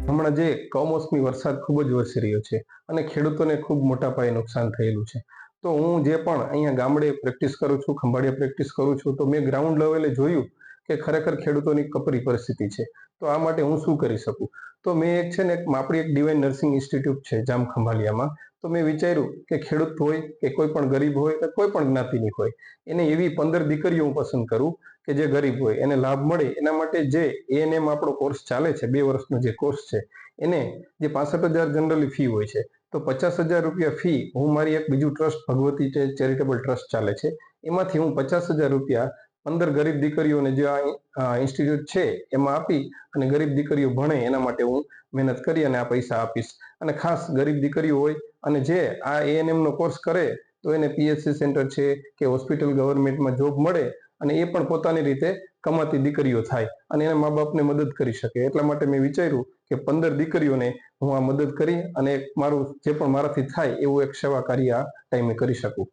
હમણાં જે કમોસમી વરસાદ ખૂબ જ વરસી રહ્યો છે અને ખેડૂતોને ખૂબ મોટા પાયે નુકસાન થયેલું છે. તો હું જે પણ અહીંયા ગામડે પ્રેક્ટિસ કરું છું, ખંભાળિયા પ્રેક્ટિસ કરું છું, તો મેં ગ્રાઉન્ડ લેવલે જોયું કે ખરેખર ખેડૂતોની કપરી પરિસ્થિતિ છે. તો આ માટે હું શું કરી શકું? તો મેં એક છે ને આપણી એક ડિવાઇન નર્સિંગ ઇન્સ્ટિટ્યૂટ છે જામ ખંભાળિયામાં. તો મેં વિચાર્યું કે ખેડૂત હોય કે કોઈ પણ ગરીબ હોય કે કોઈ પણ જ્ઞાતિની હોય, એને એવી 15 દીકરીઓ હું પસંદ કરું કે જે ગરીબ હોય, એને લાભ મળે એના માટે જે એએનએમ આપણો કોર્સ ચાલે છે, 2 વર્ષનો જે કોર્સ છે, એને જે 65,000 જનરલી ફી હોય છે, તો 50,000 રૂપિયા ફી હું મારી એક બીજું ટ્રસ્ટ ભગવતી ચેરિટેબલ ટ્રસ્ટ ચાલે છે, એમાંથી હું 50,000 રૂપિયા 15 ગરીબ દીકરીઓને જે આ ઇન્સ્ટિટ્યૂટ છે એમાં આપી અને ગરીબ દીકરીઓ ભણે એના માટે હું મહેનત કરી અને આ પૈસા આપીશ. અને ખાસ ગરીબ દીકરીઓ હોય અને જે આ એએનએમ નો કોર્સ કરે તો એને પીએચસી સેન્ટર છે કે હોસ્પિટલ ગવર્મેન્ટમાં જોબ મળે અને એ પણ પોતાની રીતે કમાતી દીકરીઓ થાય અને એના મા બાપને મદદ કરી શકે. એટલા માટે મેં વિચાર્યું કે 15 દીકરીઓને હું આ મદદ કરી અને મારું જે પણ મારાથી થાય એવું એક સેવા કાર્ય આ ટાઈમે કરી શકું.